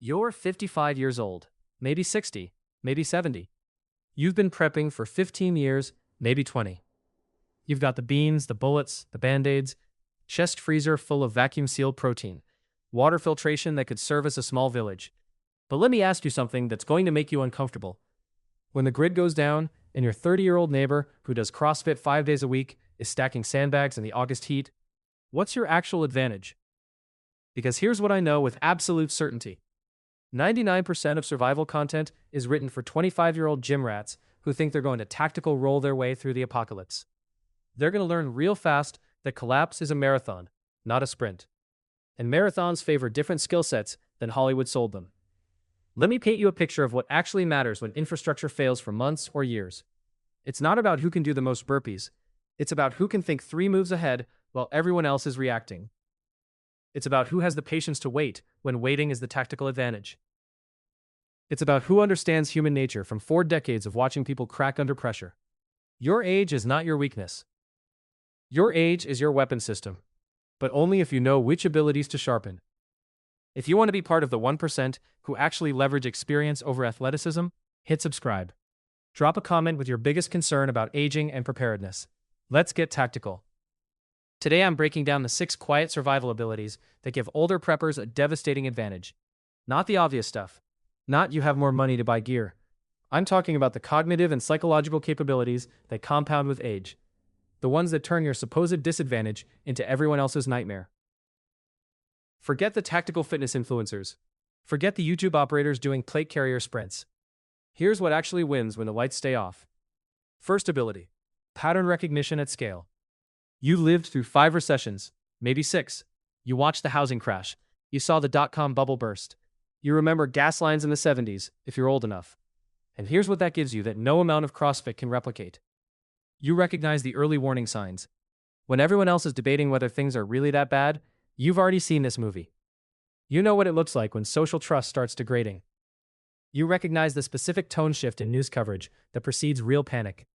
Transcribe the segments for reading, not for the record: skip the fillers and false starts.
You're 55 years old, maybe 60, maybe 70. You've been prepping for 15 years, maybe 20. You've got the beans, the bullets, the band-aids, chest freezer full of vacuum-sealed protein, water filtration that could service a small village. But let me ask you something that's going to make you uncomfortable. When the grid goes down and your 30-year-old neighbor who does CrossFit 5 days a week is stacking sandbags in the August heat, what's your actual advantage? Because here's what I know with absolute certainty. 99% of survival content is written for 25-year-old gym rats who think they're going to tactical roll their way through the apocalypse. They're going to learn real fast that collapse is a marathon, not a sprint. And marathons favor different skill sets than Hollywood sold them. Let me paint you a picture of what actually matters when infrastructure fails for months or years. It's not about who can do the most burpees. It's about who can think 3 moves ahead while everyone else is reacting. It's about who has the patience to wait when waiting is the tactical advantage. It's about who understands human nature from 4 decades of watching people crack under pressure. Your age is not your weakness. Your age is your weapon system, but only if you know which abilities to sharpen. If you want to be part of the 1% who actually leverage experience over athleticism, hit subscribe. Drop a comment with your biggest concern about aging and preparedness. Let's get tactical. Today I'm breaking down the 6 quiet survival abilities that give older preppers a devastating advantage. Not the obvious stuff. Not you have more money to buy gear. I'm talking about the cognitive and psychological capabilities that compound with age. The ones that turn your supposed disadvantage into everyone else's nightmare. Forget the tactical fitness influencers. Forget the YouTube operators doing plate carrier sprints. Here's what actually wins when the lights stay off. First ability. Pattern recognition at scale. You lived through 5 recessions, maybe 6. You watched the housing crash. You saw the dot-com bubble burst. You remember gas lines in the 70s, if you're old enough. And here's what that gives you that no amount of CrossFit can replicate. You recognize the early warning signs. When everyone else is debating whether things are really that bad, you've already seen this movie. You know what it looks like when social trust starts degrading. You recognize the specific tone shift in news coverage that precedes real panic.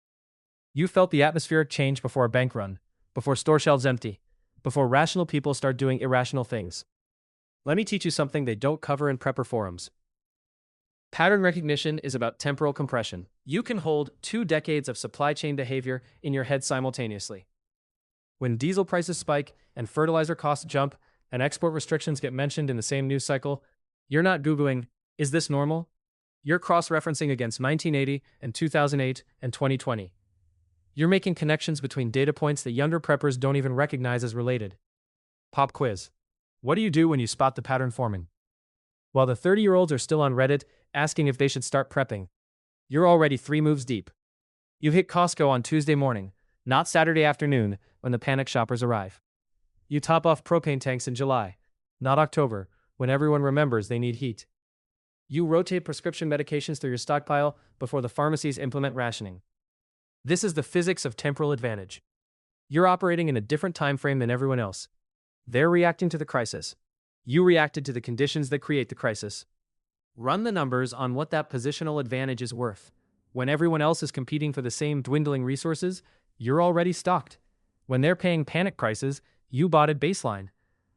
You felt the atmospheric change before a bank run, before store shelves empty, before rational people start doing irrational things. Let me teach you something they don't cover in prepper forums. Pattern recognition is about temporal compression. You can hold 2 decades of supply chain behavior in your head simultaneously. When diesel prices spike and fertilizer costs jump and export restrictions get mentioned in the same news cycle, you're not Googling, "Is this normal?" You're cross-referencing against 1980 and 2008 and 2020. You're making connections between data points that younger preppers don't even recognize as related. Pop quiz. What do you do when you spot the pattern forming? While the 30-year-olds are still on Reddit asking if they should start prepping, you're already 3 moves deep. You hit Costco on Tuesday morning, not Saturday afternoon when the panic shoppers arrive. You top off propane tanks in July, not October, when everyone remembers they need heat. You rotate prescription medications through your stockpile before the pharmacies implement rationing. This is the physics of temporal advantage. You're operating in a different time frame than everyone else. They're reacting to the crisis. You reacted to the conditions that create the crisis. Run the numbers on what that positional advantage is worth. When everyone else is competing for the same dwindling resources, you're already stocked. When they're paying panic prices, you bought at baseline.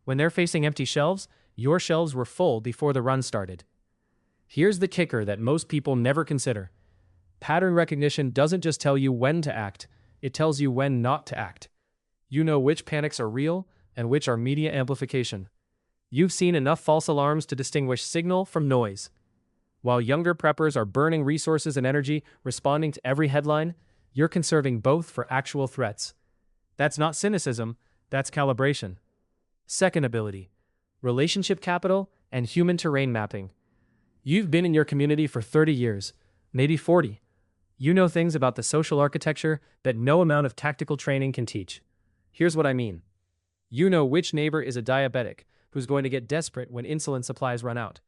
When they're facing empty shelves, your shelves were full before the run started. Here's the kicker that most people never consider. Pattern recognition doesn't just tell you when to act, it tells you when not to act. You know which panics are real and which are media amplification. You've seen enough false alarms to distinguish signal from noise. While younger preppers are burning resources and energy responding to every headline, you're conserving both for actual threats. That's not cynicism, that's calibration. Second ability, relationship capital and human terrain mapping. You've been in your community for 30 years, maybe 40. You know things about the social architecture that no amount of tactical training can teach. Here's what I mean. You know which neighbor is a diabetic who's going to get desperate when insulin supplies run out.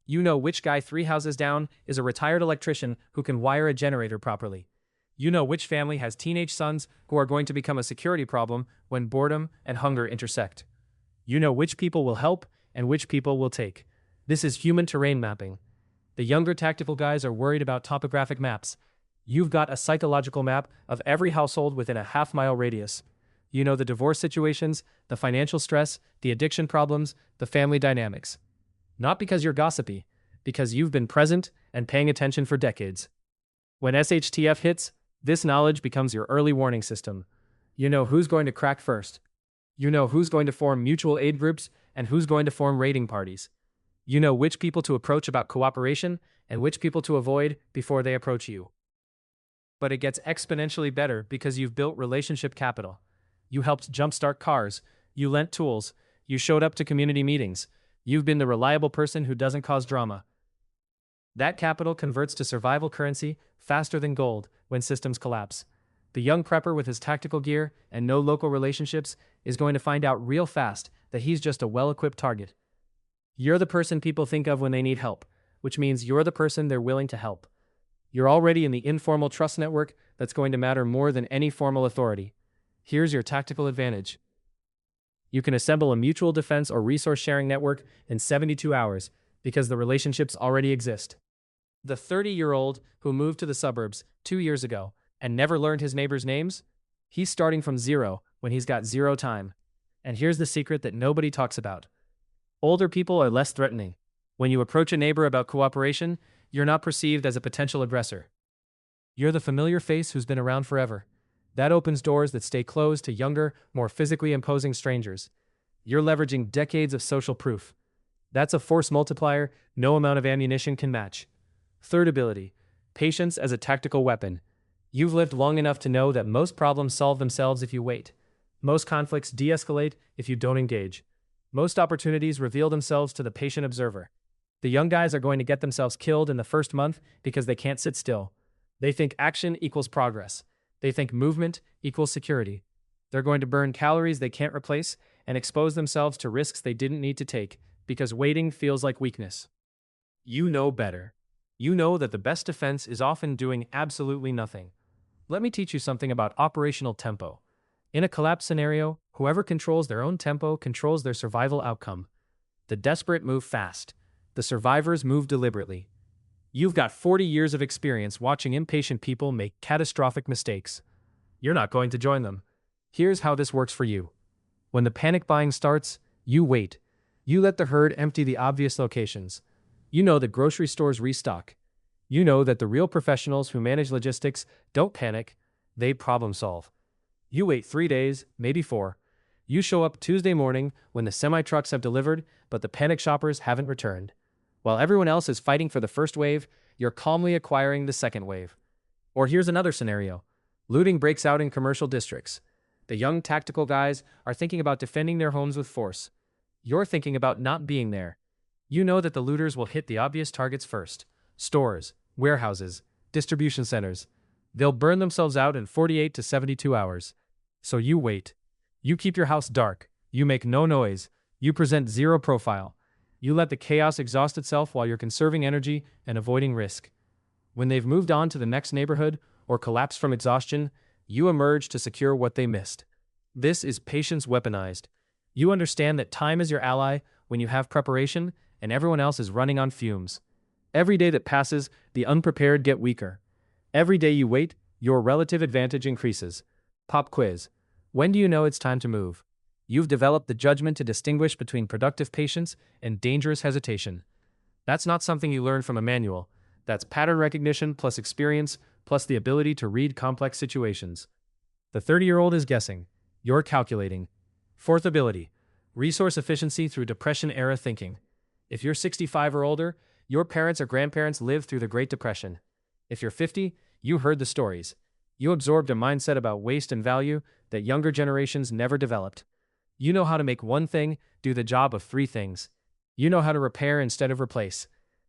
You know which guy 3 houses down is a retired electrician who can wire a generator properly. You know which family has teenage sons who are going to become a security problem when boredom and hunger intersect. You know which people will help and which people will take. This is human terrain mapping. The younger tactical guys are worried about topographic maps. You've got a psychological map of every household within a half-mile radius. You know the divorce situations, the financial stress, the addiction problems, the family dynamics. Not because you're gossipy, because you've been present and paying attention for decades. When SHTF hits, this knowledge becomes your early warning system. You know who's going to crack first. You know who's going to form mutual aid groups and who's going to form raiding parties. You know which people to approach about cooperation and which people to avoid before they approach you. But it gets exponentially better because you've built relationship capital. You helped jumpstart cars. You lent tools. You showed up to community meetings. You've been the reliable person who doesn't cause drama. That capital converts to survival currency faster than gold when systems collapse. The young prepper with his tactical gear and no local relationships is going to find out real fast that he's just a well-equipped target. You're the person people think of when they need help, which means you're the person they're willing to help. You're already in the informal trust network that's going to matter more than any formal authority. Here's your tactical advantage. You can assemble a mutual defense or resource sharing network in 72 hours because the relationships already exist. The 30-year-old who moved to the suburbs 2 years ago and never learned his neighbors' names, he's starting from zero when he's got zero time. And here's the secret that nobody talks about. Older people are less threatening. When you approach a neighbor about cooperation, you're not perceived as a potential aggressor. You're the familiar face who's been around forever. That opens doors that stay closed to younger, more physically imposing strangers. You're leveraging decades of social proof. That's a force multiplier no amount of ammunition can match. Third ability, patience as a tactical weapon. You've lived long enough to know that most problems solve themselves if you wait. Most conflicts de-escalate if you don't engage. Most opportunities reveal themselves to the patient observer. The young guys are going to get themselves killed in the first month because they can't sit still. They think action equals progress. They think movement equals security. They're going to burn calories they can't replace and expose themselves to risks they didn't need to take because waiting feels like weakness. You know better. You know that the best defense is often doing absolutely nothing. Let me teach you something about operational tempo. In a collapse scenario, whoever controls their own tempo controls their survival outcome. The desperate move fast. The survivors move deliberately. You've got 40 years of experience watching impatient people make catastrophic mistakes. You're not going to join them. Here's how this works for you. When the panic buying starts, you wait. You let the herd empty the obvious locations. You know that grocery stores restock. You know that the real professionals who manage logistics don't panic, they problem solve. You wait 3 days, maybe 4. You show up Tuesday morning when the semi-trucks have delivered, but the panic shoppers haven't returned. While everyone else is fighting for the first wave, you're calmly acquiring the second wave. Or here's another scenario. Looting breaks out in commercial districts. The young tactical guys are thinking about defending their homes with force. You're thinking about not being there. You know that the looters will hit the obvious targets first. Stores, warehouses, distribution centers. They'll burn themselves out in 48 to 72 hours. So you wait. You keep your house dark. You make no noise. You present zero profile. You let the chaos exhaust itself while you're conserving energy and avoiding risk. When they've moved on to the next neighborhood or collapsed from exhaustion, you emerge to secure what they missed. This is patience weaponized. You understand that time is your ally when you have preparation and everyone else is running on fumes. Every day that passes, the unprepared get weaker. Every day you wait, your relative advantage increases. Pop quiz. When do you know it's time to move? You've developed the judgment to distinguish between productive patience and dangerous hesitation. That's not something you learn from a manual. That's pattern recognition plus experience plus the ability to read complex situations. The 30-year-old is guessing. You're calculating. Fourth ability. Resource efficiency through Depression-era thinking. If you're 65 or older, your parents or grandparents lived through the Great Depression. If you're 50, you heard the stories. You absorbed a mindset about waste and value that younger generations never developed. You know how to make one thing do the job of 3 things. You know how to repair instead of replace.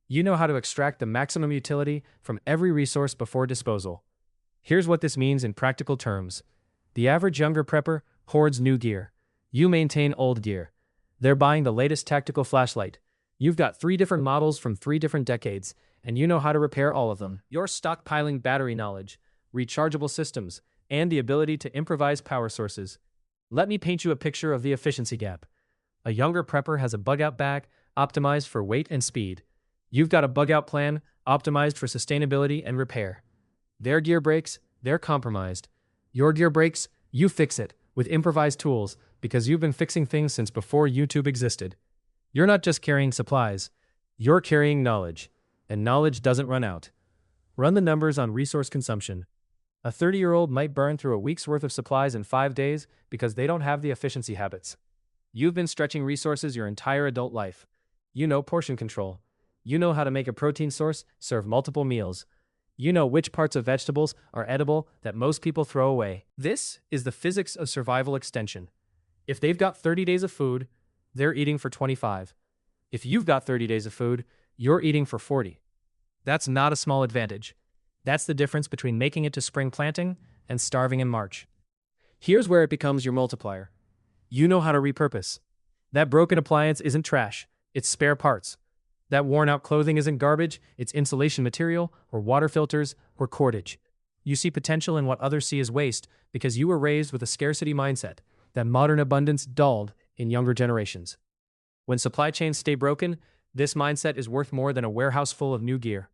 You know how to extract the maximum utility from every resource before disposal. Here's what this means in practical terms. The average younger prepper hoards new gear. You maintain old gear. They're buying the latest tactical flashlight. You've got 3 different models from 3 different decades, and you know how to repair all of them. You're stockpiling battery knowledge, rechargeable systems, and the ability to improvise power sources. Let me paint you a picture of the efficiency gap. A younger prepper has a bug-out bag optimized for weight and speed. You've got a bug-out plan optimized for sustainability and repair. Their gear breaks, they're compromised. Your gear breaks, you fix it with improvised tools because you've been fixing things since before YouTube existed. You're not just carrying supplies, You're carrying knowledge, and knowledge doesn't run out. Run the numbers on resource consumption. A 30-year-old might burn through a week's worth of supplies in 5 days because they don't have the efficiency habits. You've been stretching resources your entire adult life. You know portion control. You know how to make a protein source serve multiple meals. You know which parts of vegetables are edible that most people throw away. This is the physics of survival extension. If they've got 30 days of food, they're eating for 25. If you've got 30 days of food, you're eating for 40. That's not a small advantage. That's the difference between making it to spring planting and starving in March. Here's where it becomes your multiplier. You know how to repurpose. That broken appliance isn't trash, it's spare parts. That worn-out clothing isn't garbage, it's insulation material, or water filters, or cordage. You see potential in what others see as waste because you were raised with a scarcity mindset that modern abundance dulled in younger generations. When supply chains stay broken, this mindset is worth more than a warehouse full of new gear.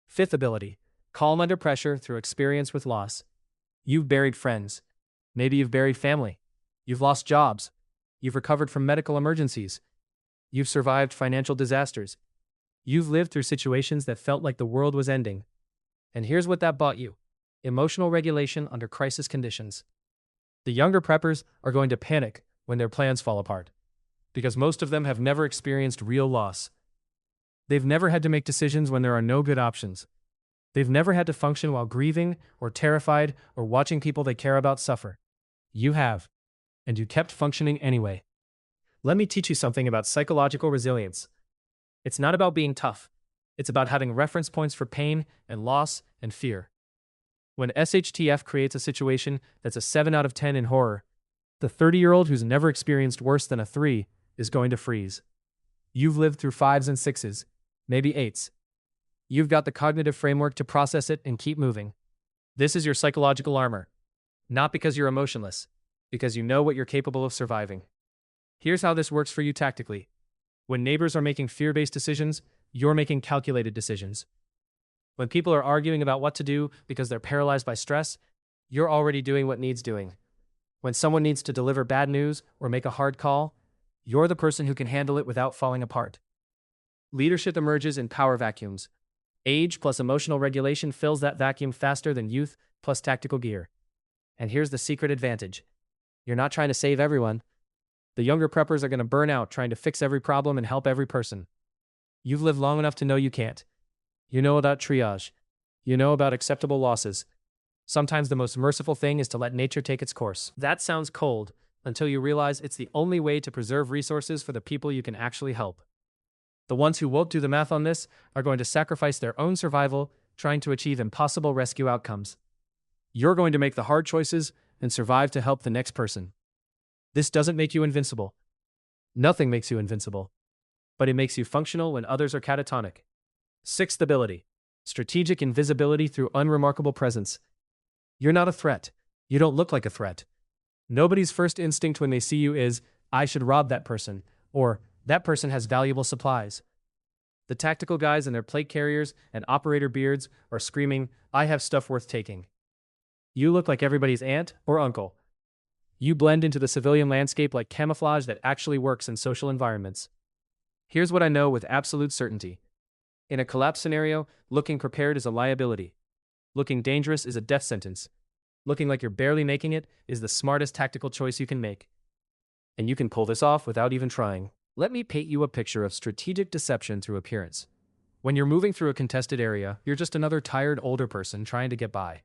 Fifth ability, calm under pressure through experience with loss. You've buried friends. Maybe you've buried family. You've lost jobs. You've recovered from medical emergencies. You've survived financial disasters. You've lived through situations that felt like the world was ending. And here's what that bought you: emotional regulation under crisis conditions. The younger preppers are going to panic when their plans fall apart, because most of them have never experienced real loss. They've never had to make decisions when there are no good options. They've never had to function while grieving or terrified or watching people they care about suffer. You have, and you kept functioning anyway. Let me teach you something about psychological resilience. It's not about being tough. It's about having reference points for pain and loss and fear. When SHTF creates a situation that's a 7 out of 10 in horror, the 30-year-old who's never experienced worse than a 3 is going to freeze. You've lived through 5s and 6s, maybe 8s. You've got the cognitive framework to process it and keep moving. This is your psychological armor. Not because you're emotionless, because you know what you're capable of surviving. Here's how this works for you tactically. When neighbors are making fear-based decisions, you're making calculated decisions. When people are arguing about what to do because they're paralyzed by stress, you're already doing what needs doing. When someone needs to deliver bad news or make a hard call, you're the person who can handle it without falling apart. Leadership emerges in power vacuums. Age plus emotional regulation fills that vacuum faster than youth plus tactical gear. And here's the secret advantage. You're not trying to save everyone. The younger preppers are going to burn out trying to fix every problem and help every person. You've lived long enough to know you can't. You know about triage. You know about acceptable losses. Sometimes the most merciful thing is to let nature take its course. That sounds cold until you realize it's the only way to preserve resources for the people you can actually help. The ones who won't do the math on this are going to sacrifice their own survival trying to achieve impossible rescue outcomes. You're going to make the hard choices and survive to help the next person. This doesn't make you invincible. Nothing makes you invincible. But it makes you functional when others are catatonic. Sixth ability, strategic invisibility through unremarkable presence. You're not a threat. You don't look like a threat. Nobody's first instinct when they see you is, I should rob that person, or that person has valuable supplies. The tactical guys in their plate carriers and operator beards are screaming, I have stuff worth taking. You look like everybody's aunt or uncle. You blend into the civilian landscape like camouflage that actually works in social environments. Here's what I know with absolute certainty. In a collapse scenario, looking prepared is a liability. Looking dangerous is a death sentence. Looking like you're barely making it is the smartest tactical choice you can make. And you can pull this off without even trying. Let me paint you a picture of strategic deception through appearance. When you're moving through a contested area, you're just another tired older person trying to get by.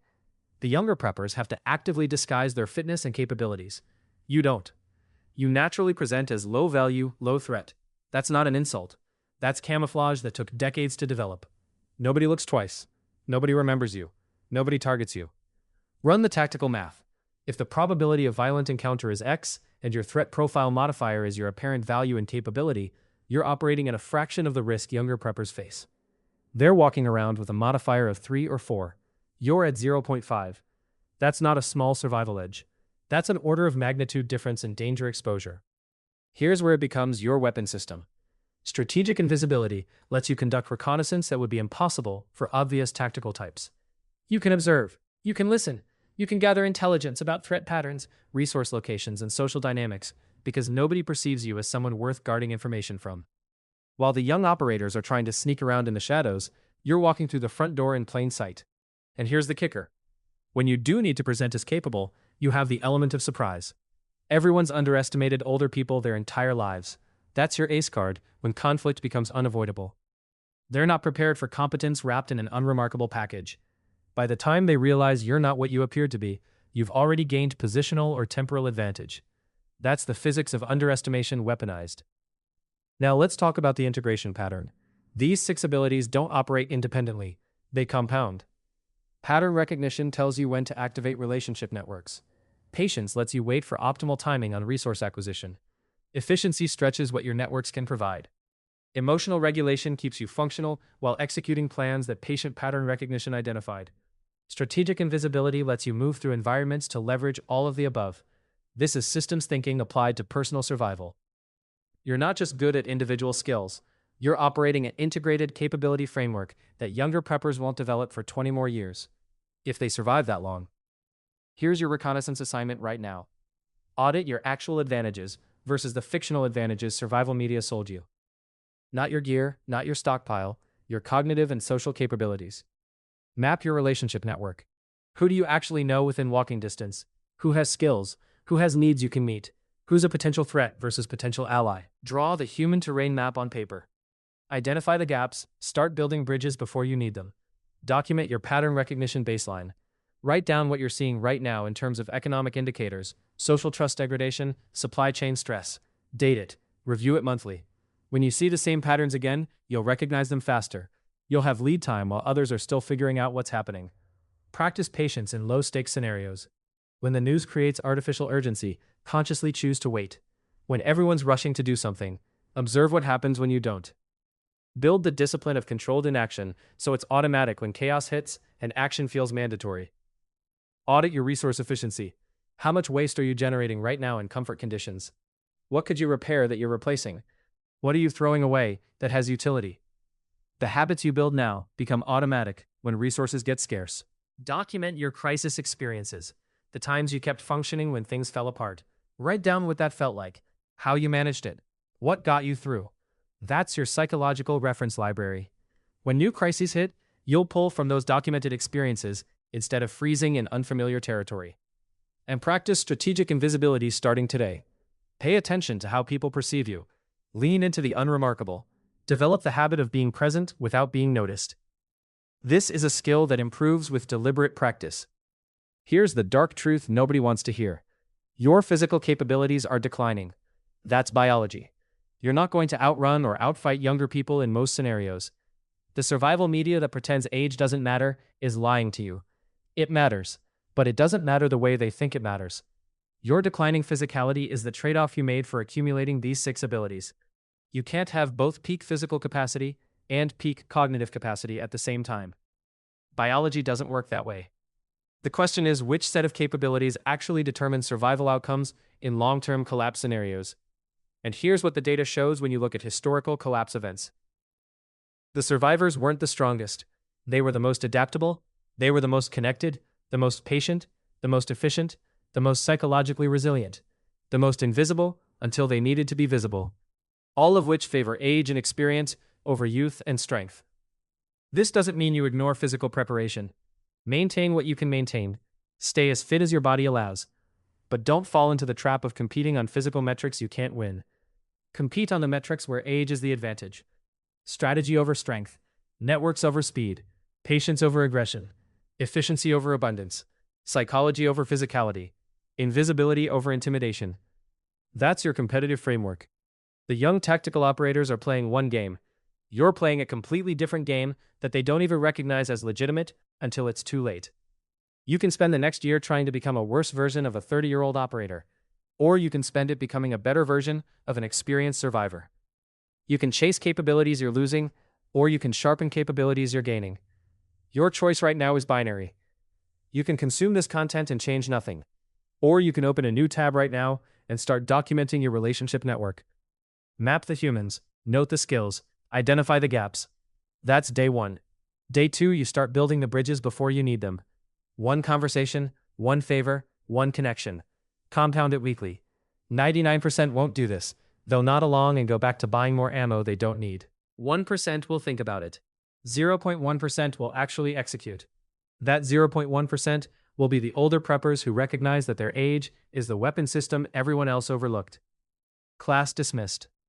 The younger preppers have to actively disguise their fitness and capabilities. You don't. You naturally present as low value, low threat. That's not an insult. That's camouflage that took decades to develop. Nobody looks twice. Nobody remembers you. Nobody targets you. Run the tactical math. If the probability of violent encounter is X and your threat profile modifier is your apparent value and capability, you're operating at a fraction of the risk younger preppers face. They're walking around with a modifier of 3 or 4. You're at 0.5. That's not a small survival edge. That's an order of magnitude difference in danger exposure. Here's where it becomes your weapon system. Strategic invisibility lets you conduct reconnaissance that would be impossible for obvious tactical types. You can observe. You can listen. You can gather intelligence about threat patterns, resource locations, and social dynamics, because nobody perceives you as someone worth guarding information from. While the young operators are trying to sneak around in the shadows, you're walking through the front door in plain sight. And here's the kicker. When you do need to present as capable, you have the element of surprise. Everyone's underestimated older people their entire lives. That's your ace card when conflict becomes unavoidable. They're not prepared for competence wrapped in an unremarkable package. By the time they realize you're not what you appeared to be, you've already gained positional or temporal advantage. That's the physics of underestimation weaponized. Now let's talk about the integration pattern. These 6 abilities don't operate independently, they compound. Pattern recognition tells you when to activate relationship networks. Patience lets you wait for optimal timing on resource acquisition. Efficiency stretches what your networks can provide. Emotional regulation keeps you functional while executing plans that patient pattern recognition identified. Strategic invisibility lets you move through environments to leverage all of the above. This is systems thinking applied to personal survival. You're not just good at individual skills, you're operating an integrated capability framework that younger preppers won't develop for 20 more years, if they survive that long. Here's your reconnaissance assignment right now. Audit your actual advantages versus the fictional advantages survival media sold you. Not your gear, not your stockpile, your cognitive and social capabilities. Map your relationship network. Who do you actually know within walking distance? Who has skills? Who has needs you can meet? Who's a potential threat versus potential ally? Draw the human terrain map on paper. Identify the gaps, start building bridges before you need them. Document your pattern recognition baseline. Write down what you're seeing right now in terms of economic indicators, social trust degradation, supply chain stress. Date it. Review it monthly. When you see the same patterns again, you'll recognize them faster. You'll have lead time while others are still figuring out what's happening. Practice patience in low-stakes scenarios. When the news creates artificial urgency, consciously choose to wait. When everyone's rushing to do something, observe what happens when you don't. Build the discipline of controlled inaction so it's automatic when chaos hits and action feels mandatory. Audit your resource efficiency. How much waste are you generating right now in comfort conditions? What could you repair that you're replacing? What are you throwing away that has utility? The habits you build now become automatic when resources get scarce. Document your crisis experiences, the times you kept functioning when things fell apart. Write down what that felt like, how you managed it, what got you through. That's your psychological reference library. When new crises hit, you'll pull from those documented experiences instead of freezing in unfamiliar territory. And practice strategic invisibility starting today. Pay attention to how people perceive you. Lean into the unremarkable. Develop the habit of being present without being noticed. This is a skill that improves with deliberate practice. Here's the dark truth nobody wants to hear. Your physical capabilities are declining. That's biology. You're not going to outrun or outfight younger people in most scenarios. The survival media that pretends age doesn't matter is lying to you. It matters, but it doesn't matter the way they think it matters. Your declining physicality is the trade-off you made for accumulating these 6 abilities. You can't have both peak physical capacity and peak cognitive capacity at the same time. Biology doesn't work that way. The question is which set of capabilities actually determine survival outcomes in long-term collapse scenarios. And here's what the data shows when you look at historical collapse events. The survivors weren't the strongest. They were the most adaptable, they were the most connected, the most patient, the most efficient, the most psychologically resilient, the most invisible until they needed to be visible. All of which favor age and experience over youth and strength. This doesn't mean you ignore physical preparation. Maintain what you can maintain. Stay as fit as your body allows. But don't fall into the trap of competing on physical metrics you can't win. Compete on the metrics where age is the advantage. Strategy over strength. Networks over speed. Patience over aggression. Efficiency over abundance. Psychology over physicality. Invisibility over intimidation. That's your competitive framework. The young tactical operators are playing one game. You're playing a completely different game that they don't even recognize as legitimate until it's too late. You can spend the next year trying to become a worse version of a 30-year-old operator, or you can spend it becoming a better version of an experienced survivor. You can chase capabilities you're losing, or you can sharpen capabilities you're gaining. Your choice right now is binary. You can consume this content and change nothing, or you can open a new tab right now and start documenting your relationship network. Map the humans, note the skills, identify the gaps. That's day 1. Day 2, you start building the bridges before you need them. One conversation, one favor, one connection. Compound it weekly. 99% won't do this. They'll nod along and go back to buying more ammo they don't need. 1% will think about it. 0.1% will actually execute. That 0.1% will be the older preppers who recognize that their age is the weapon system everyone else overlooked. Class dismissed.